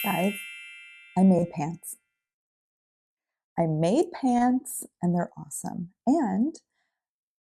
Guys, I made pants. I made pants and they're awesome. And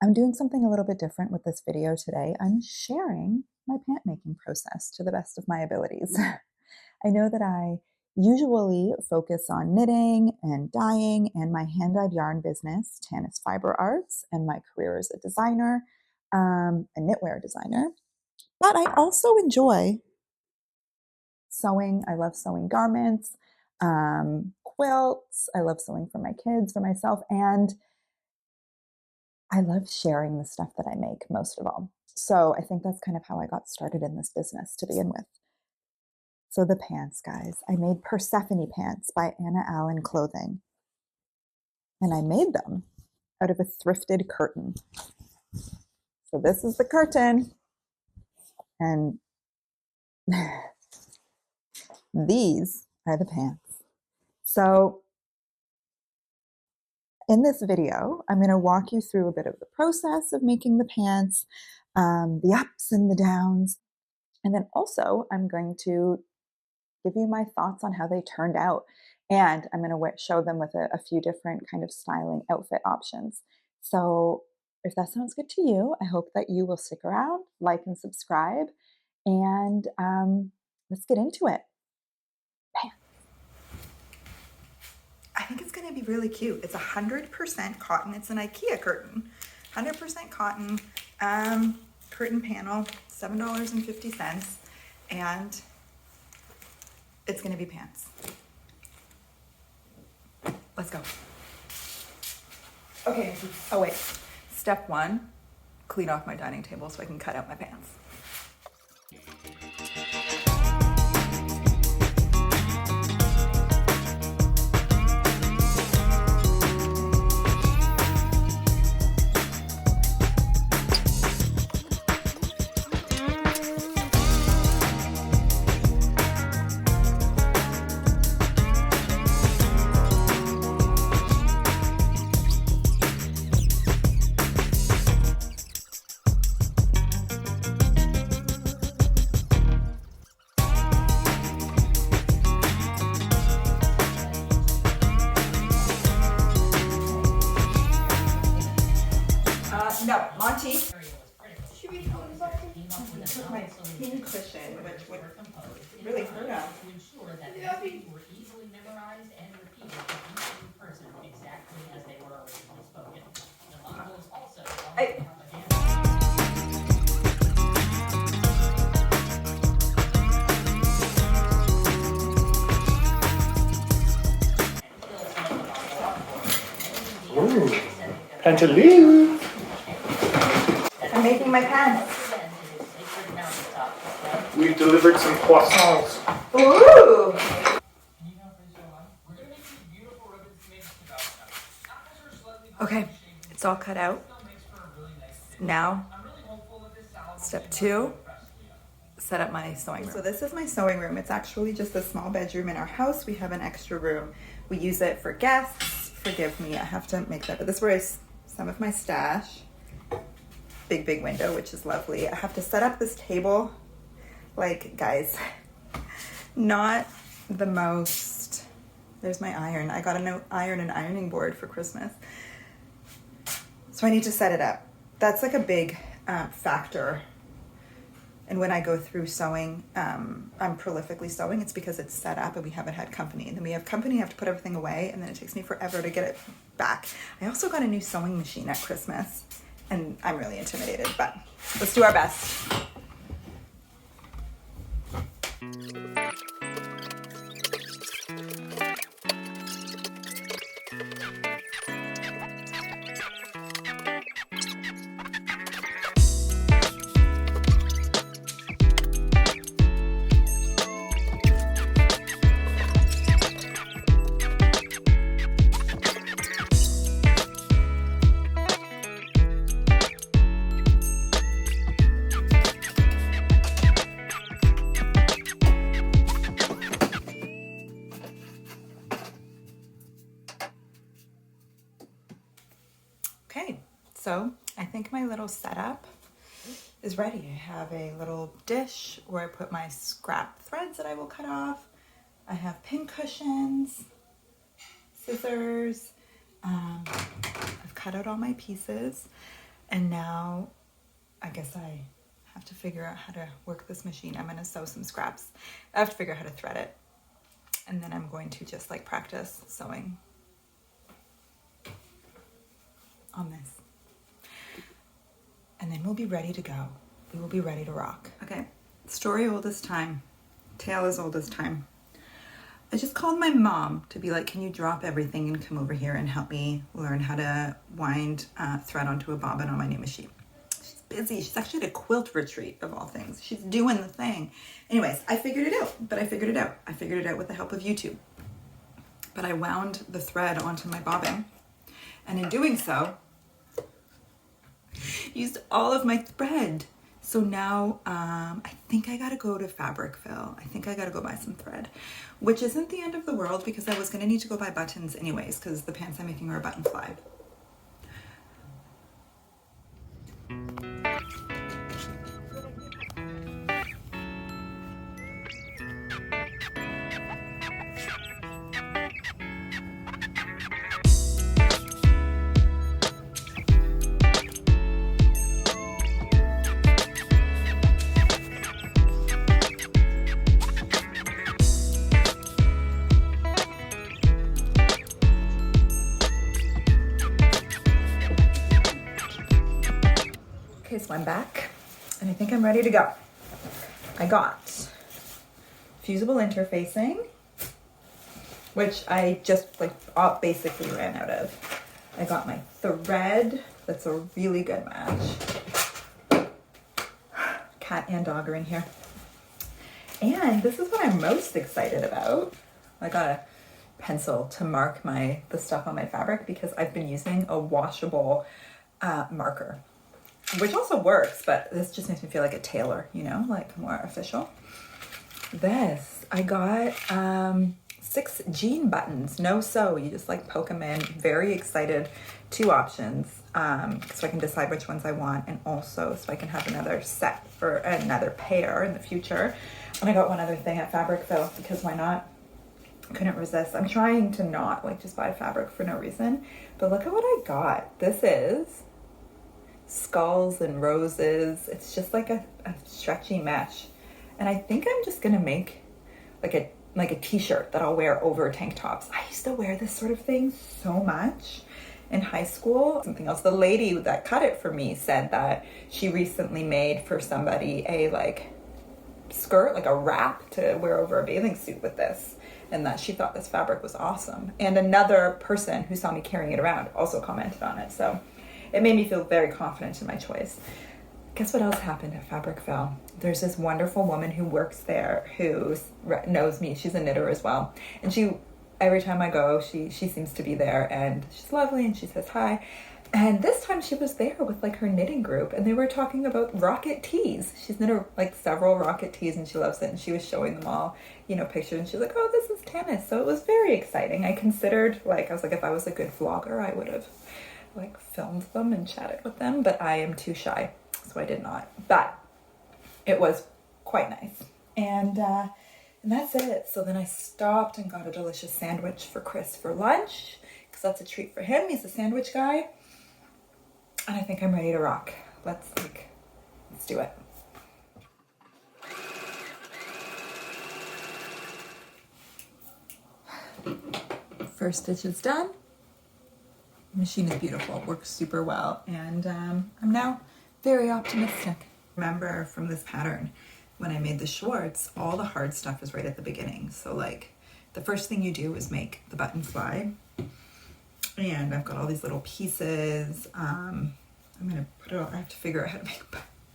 I'm doing something a little bit different with this video today. I'm sharing my pant making process to the best of my abilities. I know that I usually focus on knitting and dyeing and my hand-dyed yarn business, Tanis Fiber Arts, and my career as a designer, a knitwear designer. But I also enjoy sewing. I love sewing garments, quilts. I love sewing for my kids, for myself, and I love sharing the stuff that I make most of all. So I think that's kind of how I got started in this business to begin with. So the pants, guys, I made Persephone pants by Anna Allen Clothing, and I made them out of a thrifted curtain. So this is the curtain, and these are the pants. So in this video, I'm going to walk you through a bit of the process of making the pants, the ups and the downs, and then also I'm going to give you my thoughts on how they turned out. And I'm going to show them with a few different kind of styling outfit options. So if that sounds good to you, I hope that you will stick around, like and subscribe, and let's get into it. Bam. I think it's going to be really cute. It's 100% cotton. It's an IKEA curtain. 100% cotton curtain panel, $7.50, and it's going to be pants. Let's go. Okay, oh wait. Step one, clean off my dining table so I can cut out my pants. No, Monty. Should we put my pin cushion, which would really hurt him. To ensure that messages were easily memorized and repeated to each new person exactly as they were originally spoken. The buttonholes also Ooh, pantaloons. I'm making my pants. We've delivered some croissants. Ooh! Okay, it's all cut out. Now, step two, set up my sewing room. So this is my sewing room. It's actually just a small bedroom in our house. We have an extra room. We use it for guests. Forgive me, I have to make that, but this is where I some of my stash. Big window, which is lovely. I have to set up this table. Like, guys, not the most. There's my iron. I got an iron and ironing board for Christmas. So I need to set it up. That's like a big factor. And when I go through sewing, I'm prolifically sewing, it's because it's set up and we haven't had company. And then we have company, I have to put everything away, and then it takes me forever to get it back. I also got a new sewing machine at Christmas, and I'm really intimidated, but let's do our best. Okay, so I think my little setup is ready. I have a little dish where I put my scrap threads that I will cut off, I have pin cushions, scissors. I've cut out all my pieces, and now I guess I have to figure out how to work this machine. I'm gonna sew some scraps. I have to figure out how to thread it, and then I'm going to just like practice sewing on this. And then we'll be ready to go. We will be ready to rock. Okay, story old as time, tale as old as time. I just called my mom to be like, can you drop everything and come over here and help me learn how to wind thread onto a bobbin on my new machine. She's busy. She's actually at a quilt retreat of all things. She's doing the thing. Anyways, I figured it out, but I figured it out. I figured it out with the help of YouTube. But I wound the thread onto my bobbin, and in doing so, used all of my thread. So now I think I gotta go to Fabric Fill. I think I gotta go buy some thread, which isn't the end of the world because I was gonna need to go buy buttons anyways because the pants I'm making are a button fly. Okay, so I'm back and I think I'm ready to go. I got fusible interfacing, which I just like basically ran out of. I got my thread, that's a really good match. Cat and dog are in here. And this is what I'm most excited about. I got a pencil to mark the stuff on my fabric because I've been using a washable marker, which also works, but this just makes me feel like a tailor, you know, like more official. This, I got 6 jean buttons, no sew, you just like poke them in. Very excited. 2 options, so I can decide which ones I want, and also so I can have another set or another pair in the future. And I got one other thing at Fabric Fill because why not? Couldn't resist. I'm trying to not like just buy fabric for no reason, but look at what I got. This is skulls and roses. It's just like a stretchy mesh, and I think I'm just gonna make like a t-shirt that I'll wear over tank tops. I used to wear this sort of thing so much in high school. Something else, the lady that cut it for me said that she recently made for somebody a like skirt, like a wrap to wear over a bathing suit with this, and that she thought this fabric was awesome. And another person who saw me carrying it around also commented on it, so it made me feel very confident in my choice. Guess what else happened at Fabric Fill? There's this wonderful woman who works there who knows me. She's a knitter as well. And every time I go, she seems to be there, and she's lovely and she says hi. And this time she was there with like her knitting group, and they were talking about rocket tees. She's knit like several rocket tees and she loves it. And she was showing them all, you know, pictures, and she's like, oh, this is tennis. So it was very exciting. I considered, like, I was like, if I was a good vlogger, I would have like filmed them and chatted with them, but I am too shy, so I did not. But it was quite nice, and that's it. So then I stopped and got a delicious sandwich for Chris for lunch because that's a treat for him. He's a sandwich guy, and I think I'm ready to rock. Let's do it. First stitch is done. The machine is beautiful, it works super well, and I'm now very optimistic. Remember from this pattern, when I made the shorts, all the hard stuff is right at the beginning. So like the first thing you do is make the button fly, and I've got all these little pieces. I'm gonna put it on. I have to figure out how to make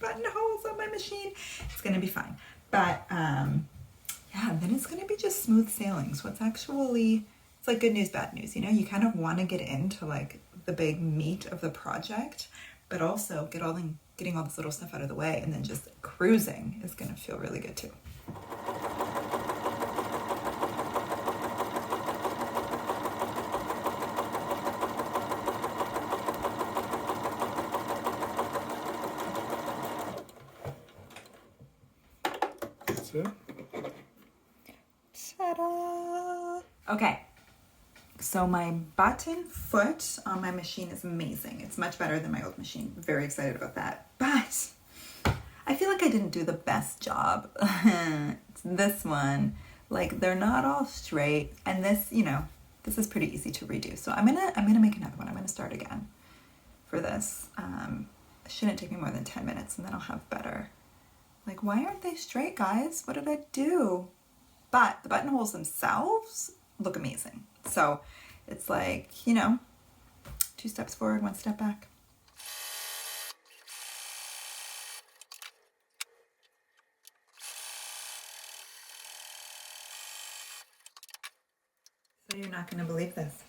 buttonholes on my machine. It's gonna be fine, but yeah, then it's gonna be just smooth sailing. So it's actually, it's like good news, bad news, you know? You kind of want to get into like the big meat of the project, but also getting all this little stuff out of the way, and then just cruising is going to feel really good too. That's it. Ta-da! Okay, so my button foot on my machine is amazing. It's much better than my old machine. Very excited about that. But I feel like I didn't do the best job. It's this one. Like, they're not all straight. And this, you know, this is pretty easy to redo. So I'm gonna make another one. I'm gonna start again for this. It shouldn't take me more than 10 minutes and then I'll have better. Like, why aren't they straight, guys? What did I do? But the buttonholes themselves look amazing. So it's like, you know, 2 steps forward, 1 step back. So you're not going to believe this.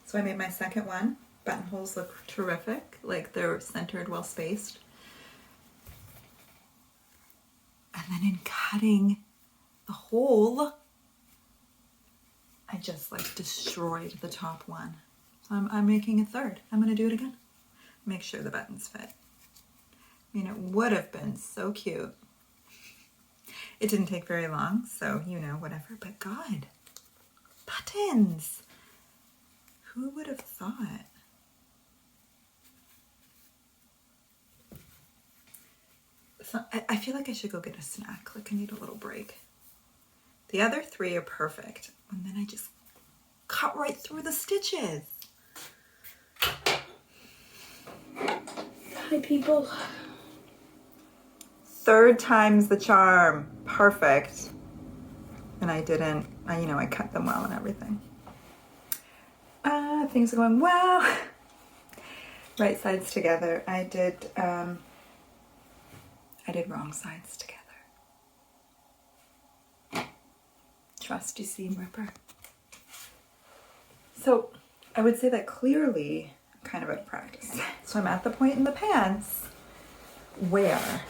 So I made my second one. Buttonholes look terrific. Like, they're centered, well spaced. And then in cutting the hole, I just like destroyed the top one. So I'm making a third. I'm gonna do it again. Make sure the buttons fit. I mean, it would have been so cute. It didn't take very long, so you know, whatever, but God, buttons. Who would have thought? So I feel like I should go get a snack. Like, I need a little break. The other 3 are perfect. And then I just cut right through the stitches. Hi, people. 3rd time's the charm. Perfect. And I didn't, you know, I cut them well and everything. Things are going well. Right sides together. I did wrong sides together. Trusty seam ripper. So I would say that clearly I'm kind of out of practice. So I'm at the point in the pants where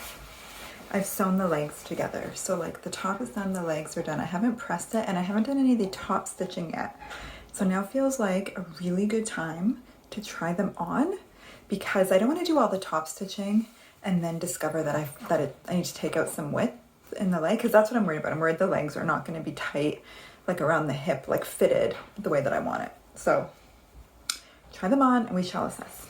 I've sewn the legs together. So like the top is done, the legs are done. I haven't pressed it and I haven't done any of the top stitching yet. So now feels like a really good time to try them on because I don't want to do all the top stitching and then discover that I need to take out some width in the leg, because that's what I'm worried about. I'm worried the legs are not going to be tight, like around the hip, like fitted the way that I want it. So try them on and we shall assess.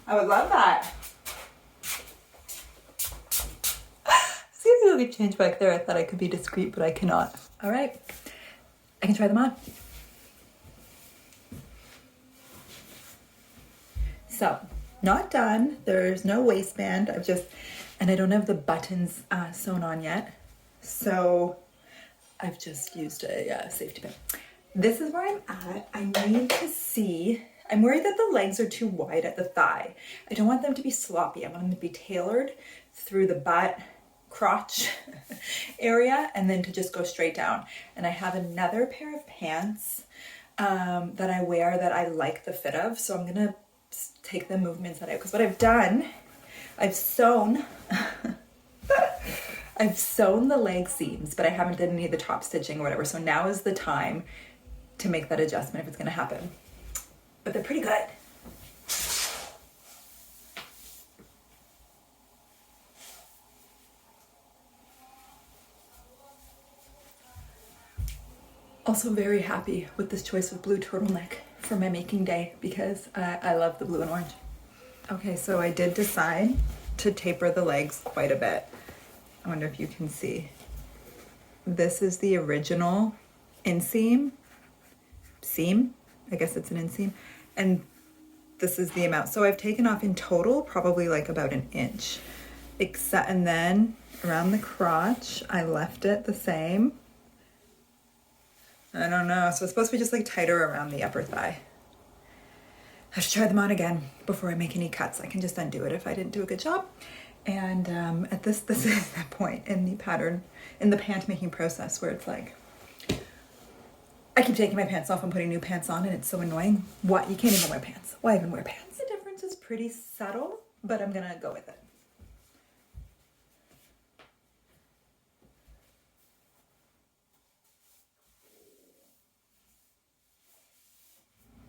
I would love that. See if you could change back there. I thought I could be discreet, but I cannot. All right, I can try them on. So, not done. There's no waistband. And I don't have the buttons sewn on yet. So, I've just used a safety pin. This is where I'm at. I need to see. I'm worried that the legs are too wide at the thigh. I don't want them to be sloppy. I want them to be tailored through the butt, crotch area, and then to just go straight down. And I have another pair of pants that I wear that I like the fit of. So I'm gonna take the movements out, because what I've done, I've sewn I've sewn the leg seams, but I haven't done any of the top stitching or whatever. So now is the time to make that adjustment if it's gonna happen. But they're pretty good. Also very happy with this choice of blue turtleneck for my making day because I love the blue and orange. Okay, so I did decide to taper the legs quite a bit. I wonder if you can see. This is the original inseam. Seam? I guess it's an inseam. And this is the amount. So I've taken off in total probably like about 1 inch. And then around the crotch, I left it the same. I don't know. So it's supposed to be just like tighter around the upper thigh. I have to try them on again before I make any cuts. I can just undo it if I didn't do a good job. And at this is the point in the pattern, in the pant making process where it's like, I keep taking my pants off and putting new pants on and it's so annoying. What? You can't even wear pants. Why even wear pants? The difference is pretty subtle, but I'm gonna go with it.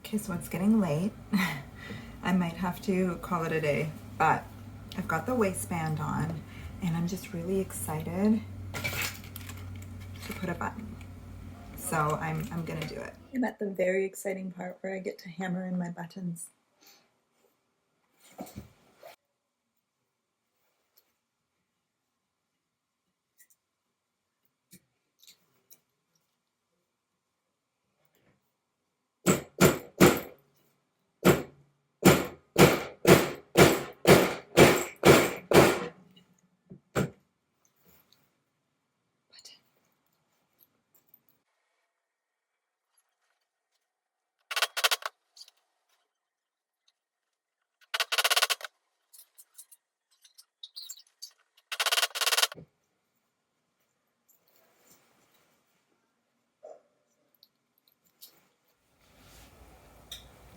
Okay, so it's getting late. I might have to call it a day, but I've got the waistband on and I'm just really excited to put a button. So I'm gonna do it. I'm at the very exciting part where I get to hammer in my buttons.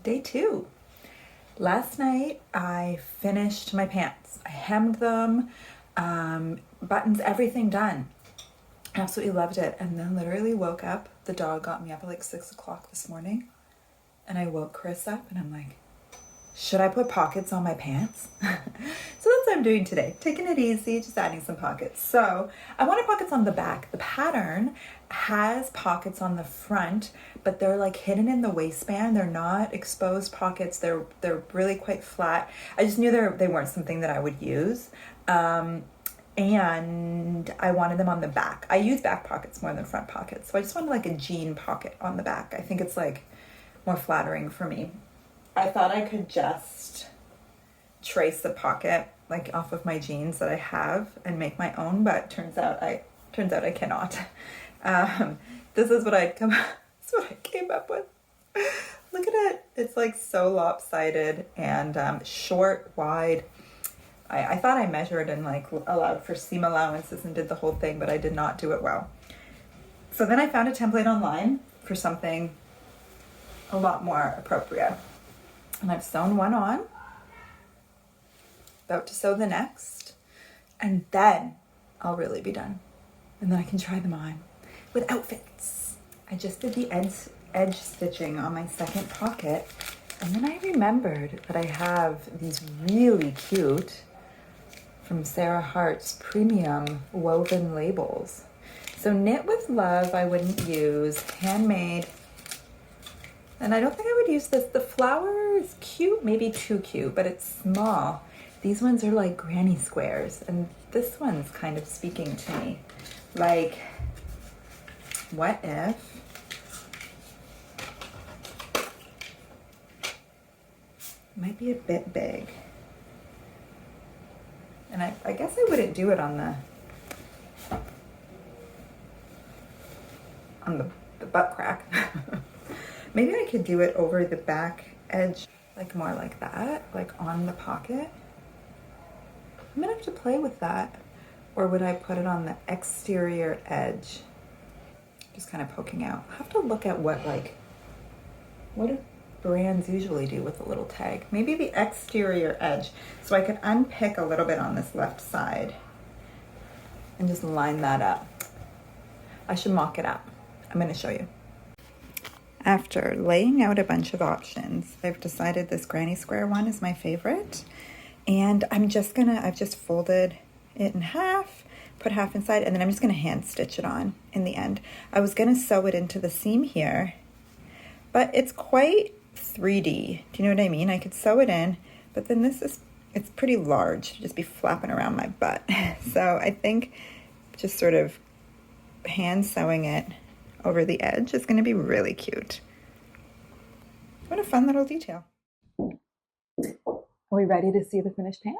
Day 2. Last night I finished my pants. I hemmed them, buttons, everything done. Absolutely loved it. And then literally woke up. The dog got me up at like 6 o'clock this morning. And I woke Chris up and I'm like, should I put pockets on my pants? So that's what I'm doing today. Taking it easy, just adding some pockets. So I wanted pockets on the back. The pattern has pockets on the front, but they're like hidden in the waistband. They're not exposed pockets. They're really quite flat. I just knew they weren't something that I would use. And I wanted them on the back. I use back pockets more than front pockets. So I just wanted like a jean pocket on the back. I think it's like more flattering for me. I thought I could just trace the pocket like off of my jeans that I have and make my own, but turns out I cannot. This is what this is what I came up with. Look at it. It's like so lopsided and short, wide. I thought I measured and like allowed for seam allowances and did the whole thing, but I did not do it well. So then I found a template online for something a lot more appropriate. And I've sewn one on, about to sew the next, and then I'll really be done. And then I can try them on with outfits. I just did the edge stitching on my second pocket, and then I remembered that I have these really cute from Sarah Hart's premium woven labels. So Knit with Love I wouldn't use, handmade. And I don't think I would use this. The flower is cute, maybe too cute, but it's small. These ones are like granny squares, and this one's kind of speaking to me. Like, what if it might be a bit big? And I guess I wouldn't do it on the butt crack. Maybe I could do it over the back edge, like more like that, like on the pocket. I'm gonna have to play with that. Or would I put it on the exterior edge? Just kind of poking out. I'll have to look at what do brands usually do with a little tag. Maybe the exterior edge. So I could unpick a little bit on this left side and just line that up. I should mock it up. I'm gonna show you. After laying out a bunch of options, I've decided this granny square one is my favorite. And I've just folded it in half, put half inside, and then I'm just gonna hand stitch it on in the end. I was gonna sew it into the seam here, but it's quite 3D. Do you know what I mean? I could sew it in, but then it's pretty large to just be flapping around my butt. So I think just sort of hand sewing it over the edge is going to be really cute. What a fun little detail. Are we ready to see the finished pant?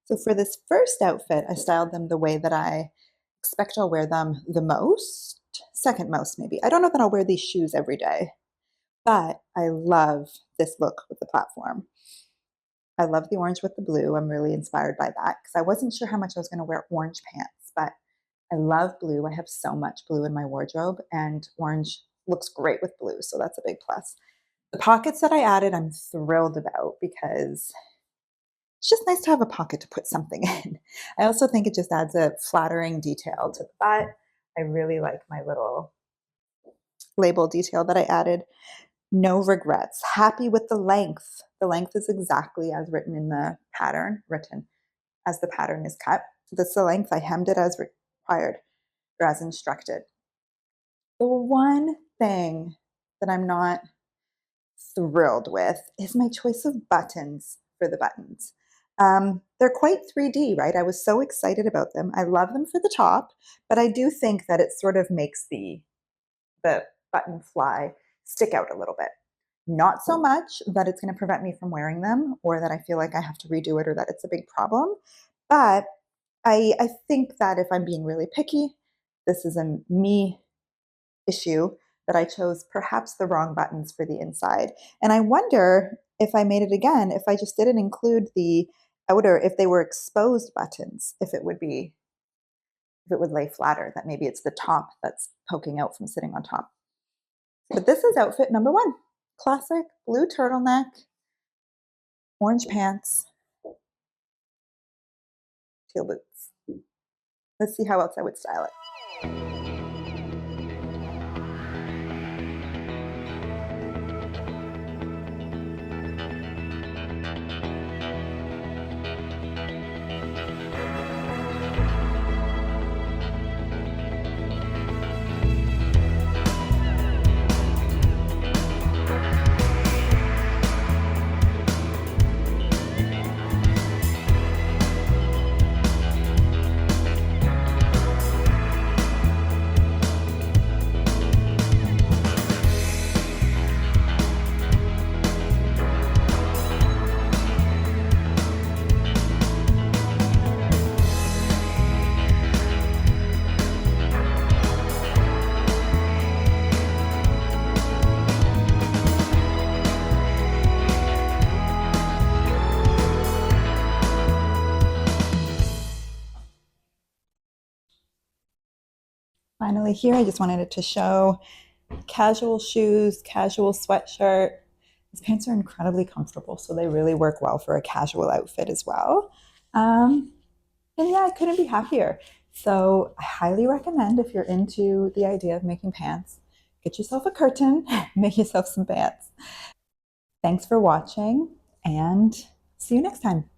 So for this first outfit, I styled them the way that I expect I'll wear them the most, second most maybe. I don't know that I'll wear these shoes every day, but I love this look with the platform. I love the orange with the blue. I'm really inspired by that because I wasn't sure how much I was going to wear orange pants, but I love blue. I have so much blue in my wardrobe, and orange looks great with blue, so that's a big plus. The pockets that I added, I'm thrilled about because it's just nice to have a pocket to put something in. I also think it just adds a flattering detail to the butt. I really like my little label detail that I added. No regrets. Happy with the length. The length is exactly as written in the pattern, written as the pattern is cut. This is the length. I hemmed it as required or as instructed. The one thing that I'm not thrilled with is my choice of buttons for the buttons. They're quite 3D, right? I was so excited about them. I love them for the top, but I do think that it sort of makes the button fly stick out a little bit. Not so much that it's going to prevent me from wearing them or that I feel like I have to redo it or that it's a big problem, but I think that if I'm being really picky, this is a me issue that I chose perhaps the wrong buttons for the inside. And I wonder if I made it again, if I just didn't include the outer, if they were exposed buttons, if it would lay flatter, that maybe it's the top that's poking out from sitting on top. But this is outfit number 1. Classic blue turtleneck, orange pants, teal boots. Let's see how else I would style it. Finally here, I just wanted it to show casual shoes, casual sweatshirt. These pants are incredibly comfortable, so they really work well for a casual outfit as well. And yeah, I couldn't be happier. So I highly recommend, if you're into the idea of making pants, get yourself a curtain, make yourself some pants. Thanks for watching, and see you next time.